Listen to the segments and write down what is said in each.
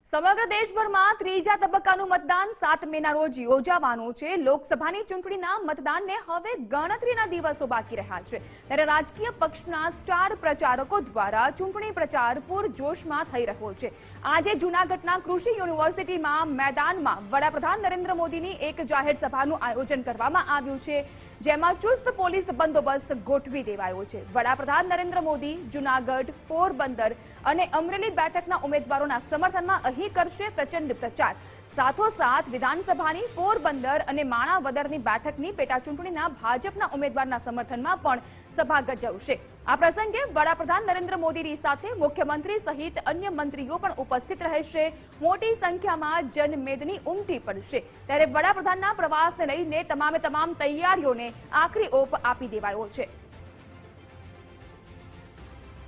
સમગ્ર દેશભરમાં ત્રીજા તબક્કાનું મતદાન 7 મેના રોજ યોજાવાનું છે। લોકસભાની ચૂંટણીના મતદાનને હવે ગણતરીના દિવસો બાકી રહ્યા છે, ત્યારે રાજકીય પક્ષના સ્ટાર પ્રચારકો દ્વારા ચૂંટણી પ્રચાર પૂરજોશમાં થઈ રહ્યો છે। આજે જૂનાગઢના કૃષિ યુનિવર્સિટીમાં મેદાનમાં વડાપ્રધાન નરેન્દ્ર મોદીની એક જાહેર સભાનું આયોજન કરવામાં આવ્યું છે, જેમાં ચુસ્ત પોલીસ બંદોબસ્ત ગોઠવી દેવાયો છે। વડાપ્રધાન નરેન્દ્ર મોદી જૂનાગઢ, પોરબંદર અને અમરેલી બેઠકના ઉમેદવારોના સમર્થનમાં અહીં કરશે પ્રચંડ પ્રચાર। સાથોસાથ વિધાનસભાની પોરબંદર અને માણાવદરની બેઠકની પેટા ચૂંટણીના ભાજપના ઉમેદવારના સમર્થનમાં પણ સભા ગજવશે। આ પ્રસંગે વડાપ્રધાન નરેન્દ્ર મોદીની સાથે મુખ્યમંત્રી સહિત અન્ય મંત્રીઓ પણ ઉપસ્થિત રહેશે। મોટી સંખ્યામાં જનમેદની ઉમટી પડશે, ત્યારે વડાપ્રધાનના પ્રવાસને લઈને તમામ તૈયારીઓને આખરી ઓપ આપી દેવાયો છે।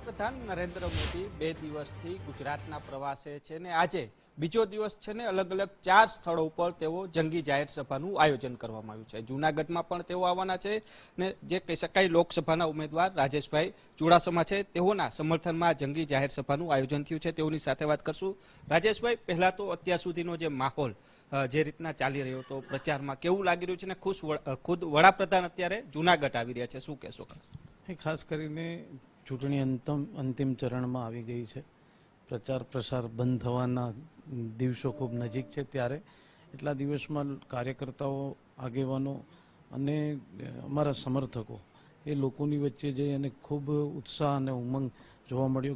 પ્રધાન નરેન્દ્ર મોદી 2 દિવસથી ગુજરાતના પ્રવાસે છે ને આજે બીજો દિવસ છે ને અલગ અલગ 4 સ્થળો ઉપર તેઓ જંગી જાહેર સભાનું આયોજન કરવામાં આવ્યું છે। જૂનાગઢમાં પણ તેઓ આવવાના છે ને જે કહી શકાય લોકસભાના ઉમેદવાર રાજેશભાઈ ચુડાસમા છે તેઓના સમર્થનમાં જંગી જાહેર સભાનું આયોજન થયું છે। તેઓની સાથે વાત કરશું। રાજેશભાઈ, પહેલા તો અત્યાર સુધીનો જે માહોલ જે રીતના ચાલી રહ્યો હતો પ્રચારમાં, કેવું લાગી રહ્યું છે ને ખુદ વડાપ્રધાન અત્યારે જૂનાગઢ આવી રહ્યા છે, શું કહેશો? ખાસ કરીને ચૂંટણી અંતિમ ચરણમાં આવી ગઈ છે। પ્રચાર પ્રસાર બંધ થવાના દિવસો ખૂબ નજીક છે, ત્યારે એટલા દિવસમાં કાર્યકર્તાઓ, આગેવાનો અને અમારા સમર્થકો એ લોકોની વચ્ચે જઈ અને ખૂબ ઉત્સાહ અને ઉમંગ જોવા મળ્યો।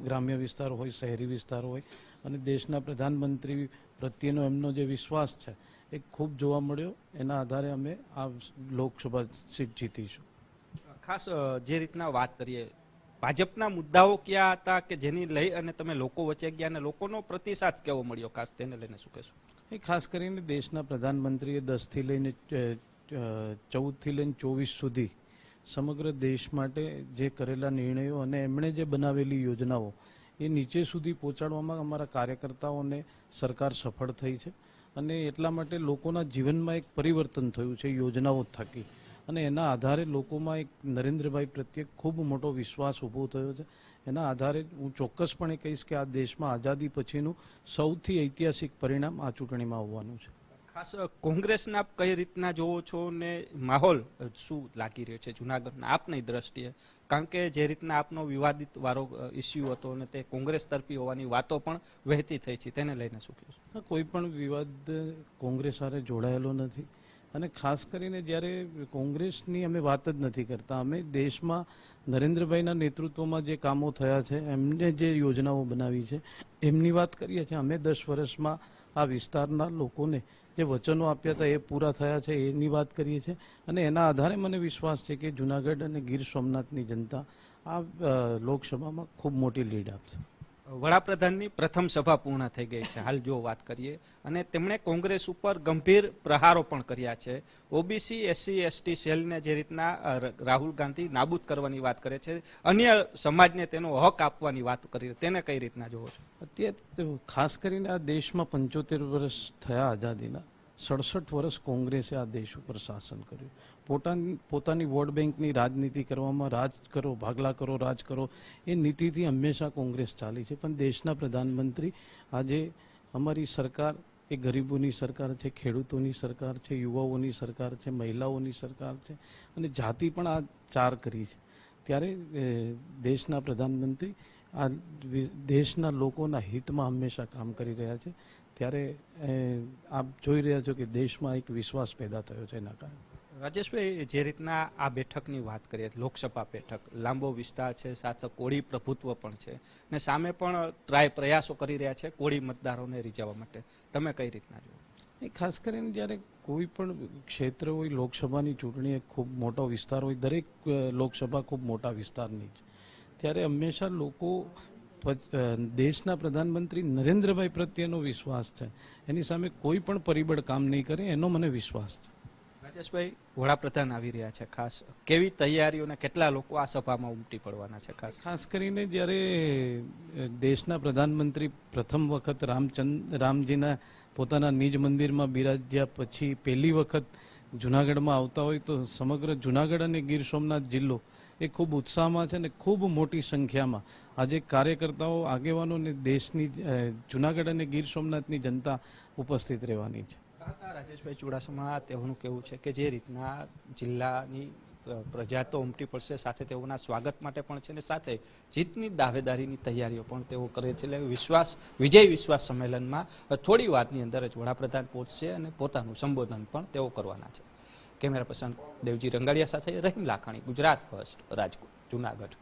ગ્રામ્ય વિસ્તારો હોય, શહેરી વિસ્તારો હોય, અને દેશના પ્રધાનમંત્રી પ્રત્યેનો એમનો જે વિશ્વાસ છે એ ખૂબ જોવા મળ્યો। એના આધારે અમે આ લોકસભા સીટ જીતીશું। ખાસ જે રીતના વાત કરીએ, ભાજપના મુદ્દાઓ કયા હતા કે જેની લઈ અને તમે લોકો વચ્ચે ગયા અને લોકોનો પ્રતિસાદ કેવો મળ્યો, ખાસ તેને લઈને શું કહેશો? ખાસ કરીને દેશના પ્રધાનમંત્રીએ 10 થી લઈને 14 થી લઈને 24 સુધી સમગ્ર દેશ માટે જે કરેલા નિર્ણયો અને એમણે જે બનાવેલી યોજનાઓ એ નીચે સુધી પહોંચાડવામાં અમારા કાર્યકર્તાઓને સરકાર સફળ થઈ છે, અને એટલા માટે લોકોના જીવનમાં એક પરિવર્તન થયું છે યોજનાઓ થકી, અને એના આધારે લોકોમાં એક નરેન્દ્રભાઈ પ્રત્યે ખૂબ મોટો વિશ્વાસ ઊભો થયો છે। એના આધારે હું ચોક્કસપણે કહીશ કે આ દેશમાં આઝાદી પછીનું સૌથી ઐતિહાસિક પરિણામ આ ચૂંટણીમાં આવવાનું છે। ખાસ કોંગ્રેસના કઈ રીતના જોવો છો ને માહોલ શું લાગી રહ્યો છે જૂનાગઢના આપની દ્રષ્ટિએ? કારણ કે જે રીતના આપનો વિવાદિત વારો ઇસ્યુ હતો અને તે કોંગ્રેસ તરફી હોવાની વાતો પણ વહેતી થઈ છે, તેને લઈને શું કહેશો? કોઈ પણ વિવાદ કોંગ્રેસ સાથે જોડાયેલો નથી, અને ખાસ કરીને જ્યારે કોંગ્રેસની અમે વાત જ નથી કરતા, અમે દેશમાં નરેન્દ્રભાઈના નેતૃત્વમાં જે કામો થયા છે, એમને જે યોજનાઓ બનાવી છે એમની વાત કરીએ છીએ। અમે 10 વર્ષમાં આ વિસ્તારના લોકોને જે વચનો આપ્યા હતા એ પૂરા થયા છે એની વાત કરીએ છીએ, અને એના આધારે મને વિશ્વાસ છે કે જૂનાગઢ અને ગીર સોમનાથની જનતા આ લોકસભામાં ખૂબ મોટી લીડ આપશે। વડાપ્રધાનની પ્રથમ સભા પૂર્ણ થઈ ગઈ છે હાલ જો વાત કરીએ, અને તેમણે કોંગ્રેસ ઉપર ગંભીર પ્રહારો પણ કર્યા છે। ઓબીસી, એસસી, એસટી સેલને જે રીતના રાહુલ ગાંધી નાબૂદ કરવાની વાત કરે છે, અન્ય સમાજને તેનો હક આપવાની વાત કરી, તેને કઈ રીતના જોવો છો? અત્યારે ખાસ કરીને આ દેશમાં 75 વર્ષ થયા આઝાદીના, 67 વર્ષ કોંગ્રેસે આ દેશ ઉપર શાસન કર્યું। પોતાની વોટ બેંકની રાજનીતિ કરવામાં, રાજ કરો ભાગલા કરો રાજ કરો એ નીતિથી હંમેશા કોંગ્રેસ ચાલી છે, પણ દેશના પ્રધાનમંત્રી આજે અમારી સરકાર એ ગરીબોની સરકાર છે, ખેડૂતોની સરકાર છે, યુવાઓની સરકાર છે, મહિલાઓની સરકાર છે, અને જાતિ પણ આ 4 કરી છે। ત્યારે દેશના પ્રધાનમંત્રી આ દેશના લોકોના હિતમાં હંમેશા કામ કરી રહ્યા છે, ત્યારે આપ જોઈ રહ્યા છો કે દેશમાં એક વિશ્વાસ પેદા થયો છે એના કારણે। રાજેશભાઈ, જે રીતના આ બેઠકની વાત કરીએ, લોકસભા બેઠક લાંબો વિસ્તાર છે, સાથે કોળી પ્રભુત્વ પણ છે, ને સામે પણ પ્રયાસો કરી રહ્યા છે કોળી મતદારોને રીઝવવા માટે, તમે કઈ રીતના જુઓ? ખાસ કરીને જ્યારે કોઈ પણ ક્ષેત્ર હોય, લોકસભાની ચૂંટણી એક ખૂબ મોટો વિસ્તાર હોય, દરેક લોકસભા ખૂબ મોટા વિસ્તારની છે, ત્યારે હંમેશા લોકો દેશના પ્રધાનમંત્રી નરેન્દ્રભાઈ પ્રત્યેનો વિશ્વાસ છે, એની સામે કોઈ પણ પરિબળ કામ નહીં કરે એનો મને વિશ્વાસ છે। રાજેશભાઈ, વડાપ્રધાન આવી રહ્યા છે, ખાસ કેવી તૈયારીઓ અને કેટલા લોકો આ સભામાં ઉમટી પડવાના છે? ખાસ કરીને જ્યારે દેશના પ્રધાનમંત્રી પ્રથમ વખત રામજીના પોતાના નિજ મંદિરમાં બિરાજ્યા પછી પહેલી વખત જુનાગઢમાં આવતા હોય તો સમગ્ર જુનાગઢ અને ગીર સોમનાથ જિલ્લો એ ખૂબ ઉત્સાહમાં છે અને ખૂબ મોટી સંખ્યામાં આજે કાર્યકર્તાઓ આગેવાનો અને દેશની જુનાગઢ અને ગીર સોમનાથની જનતા ઉપસ્થિત રહેવાની છે. રાજેશભાઈ ચુડાસમા તેઓનું કહેવું છે કે જે રીતના જિલ્લાની પ્રજા તો ઉમટી પડશે, સાથે તેઓના સ્વાગત માટે પણ છે અને સાથે જીતની દાવેદારીની તૈયારીઓ પણ તેઓ કરે છે. એટલે વિજય વિશ્વાસ સંમેલનમાં થોડી વારની અંદર જ વડાપ્રધાન પહોંચશે અને પોતાનું સંબોધન પણ તેઓ કરવાના છે. કેમેરા પર્સન દેવજી રંગાડિયા સાથે રહીમ લાખાણી, ગુજરાત ફર્સ્ટ, રાજકોટ, જુનાગઢ.